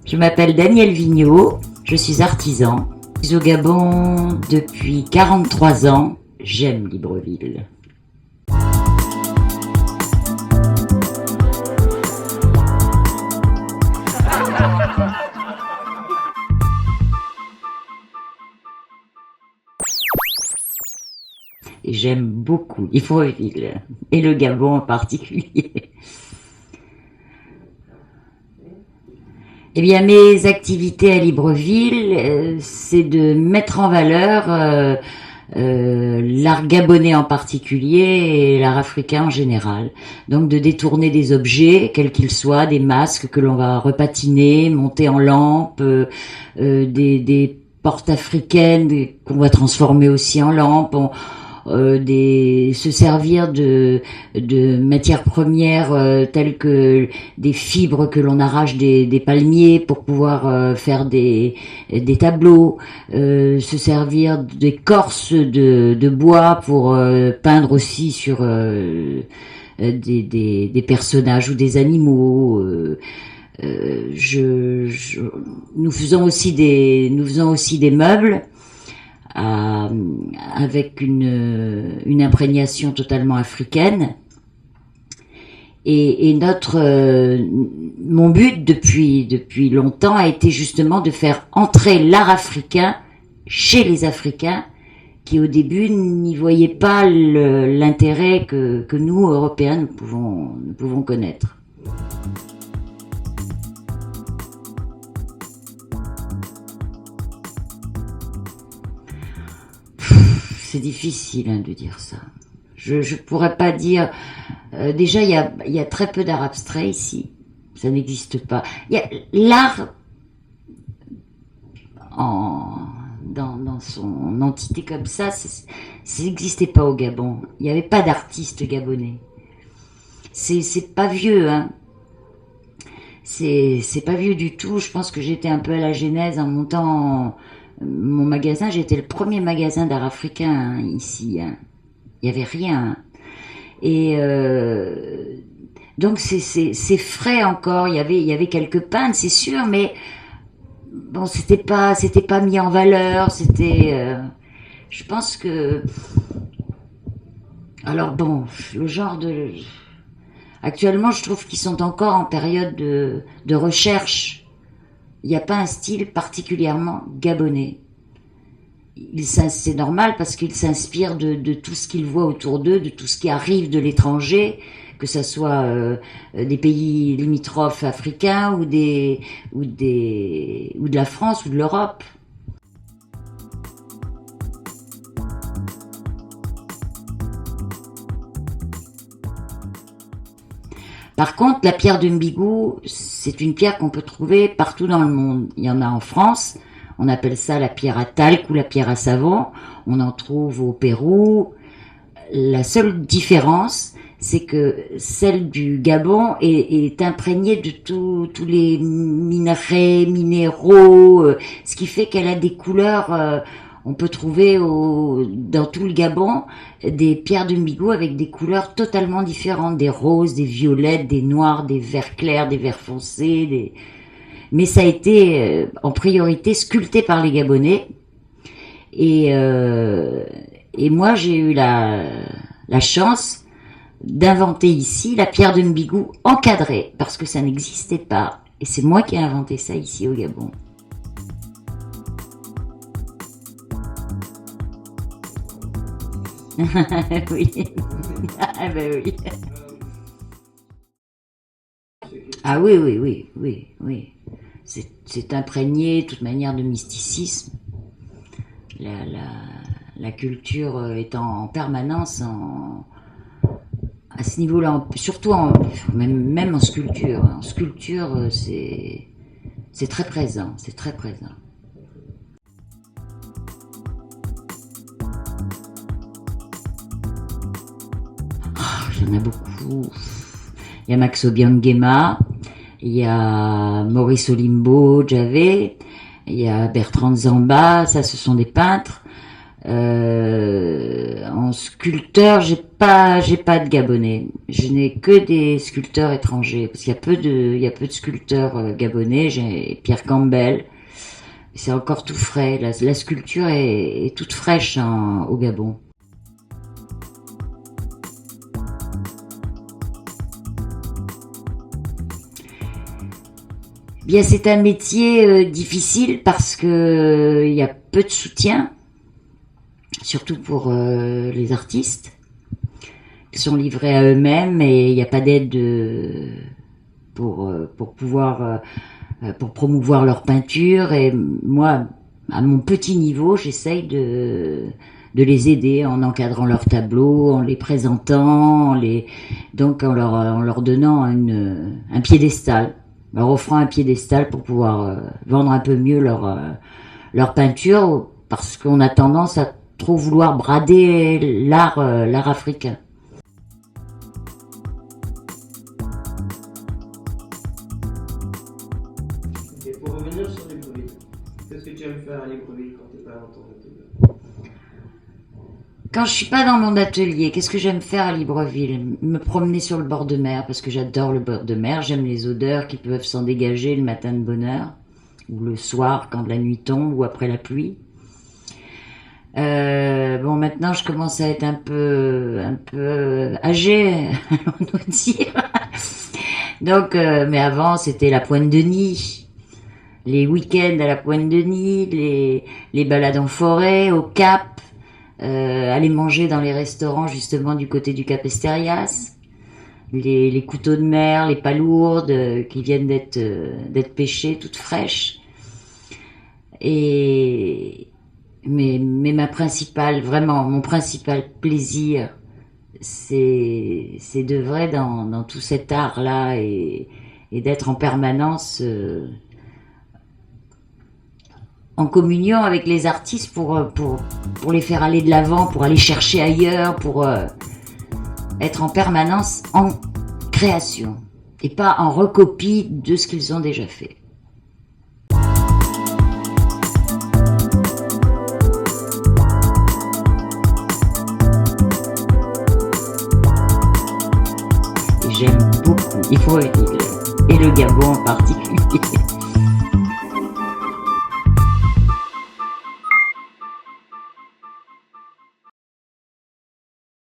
Je m'appelle Danielle Vigneault, je suis artisan. Je suis au Gabon depuis 43 ans. J'aime Libreville. Et j'aime beaucoup Libreville, et le Gabon en particulier. Eh bien, mes activités à Libreville, c'est de mettre en valeur l'art gabonais en particulier et l'art africain en général. Donc de détourner des objets, quels qu'ils soient, des masques que l'on va repatiner, monter en lampe, des portes africaines qu'on va transformer aussi en lampes. Se servir de matières premières telles que des fibres que l'on arrache des palmiers pour pouvoir faire des tableaux, se servir d'écorces de bois pour peindre aussi sur des personnages ou des animaux. Nous faisons aussi des meubles avec une imprégnation totalement africaine. Et mon but depuis longtemps a été justement de faire entrer l'art africain chez les Africains qui au début n'y voyaient pas l'intérêt que nous, Européens, nous pouvons connaître. C'est difficile de dire ça. Je pourrais pas dire. Déjà, il y a très peu d'art abstrait ici. Ça n'existe pas. Il y a l'art dans son entité comme ça n'existait pas au Gabon. Il n'y avait pas d'artistes gabonais. C'est pas vieux, hein. C'est pas vieux du tout. Je pense que j'étais un peu à la genèse en montant mon magasin. J'étais le premier magasin d'art africain ici. Il y avait rien. Et donc c'est frais encore. Il y avait quelques peintres, c'est sûr, mais bon, c'était pas mis en valeur. Je pense que alors bon, le genre de actuellement, je trouve qu'ils sont encore en période de recherche. Il n'y a pas un style particulièrement gabonais. C'est normal parce qu'ils s'inspirent de tout ce qu'ils voient autour d'eux, de tout ce qui arrive de l'étranger, que ce soit des pays limitrophes africains ou de la France ou de l'Europe. Par contre, la pierre de Mbigou, c'est une pierre qu'on peut trouver partout dans le monde. Il y en a en France, on appelle ça la pierre à talc ou la pierre à savon. On en trouve au Pérou. La seule différence, c'est que celle du Gabon est imprégnée de tous les minéraux, ce qui fait qu'elle a des couleurs. On peut trouver dans tout le Gabon des pierres de Mbigou avec des couleurs totalement différentes, des roses, des violettes, des noirs, des verts clairs, des verts foncés. Mais ça a été en priorité sculpté par les Gabonais. Et moi, j'ai eu la chance d'inventer ici la pierre de Mbigou encadrée, parce que ça n'existait pas. Et c'est moi qui ai inventé ça ici au Gabon. Oui. Ah ben oui. Ah oui. C'est imprégné de toute manière de mysticisme. La culture est en permanence à ce niveau-là, surtout même en sculpture. En sculpture, c'est très présent, c'est très présent. Il y en a beaucoup. Il y a Max Obiangema, il y a Maurice Olimbo Djavé, il y a Bertrand Zamba, ça ce sont des peintres. En sculpteur, j'ai pas de Gabonais. Je n'ai que des sculpteurs étrangers parce qu'il y a peu de sculpteurs gabonais. J'ai Pierre Campbell. C'est encore tout frais. La sculpture est toute fraîche au Gabon. Bien, c'est un métier difficile parce que il y a peu de soutien, surtout pour les artistes qui sont livrés à eux-mêmes et il n'y a pas d'aide pour pouvoir pour promouvoir leur peinture. Et moi, à mon petit niveau, j'essaye de les aider en encadrant leurs tableaux, en les présentant, donc en leur donnant un piédestal, leur offrant un piédestal pour pouvoir vendre un peu mieux leur peinture, parce qu'on a tendance à trop vouloir brader l'art africain. Et pour revenir sur Libreville, qu'est-ce que tu aimes faire à Libreville quand t'es pas dans ton atelier? Quand je suis pas dans mon atelier, qu'est-ce que j'aime faire à Libreville? Me promener sur le bord de mer, parce que j'adore le bord de mer. J'aime les odeurs qui peuvent s'en dégager le matin de bonne heure, ou le soir quand la nuit tombe, ou après la pluie. Bon, maintenant je commence à être un peu âgée, allons-nous dire. Donc, mais avant c'était la Pointe-de-Nid, les week-ends à la Pointe-de-Nid, les balades en forêt, au Cap, aller manger dans les restaurants justement du côté du Cap Esterias, les couteaux de mer, les palourdes qui viennent d'être pêchées, toutes fraîches. Mais ma principale, vraiment, mon principal plaisir, c'est d'œuvrer dans tout cet art-là et d'être en permanence en communion avec les artistes pour les faire aller de l'avant, pour aller chercher ailleurs, pour être en permanence en création et pas en recopie de ce qu'ils ont déjà fait. J'aime beaucoup Libreville et le Gabon en particulier.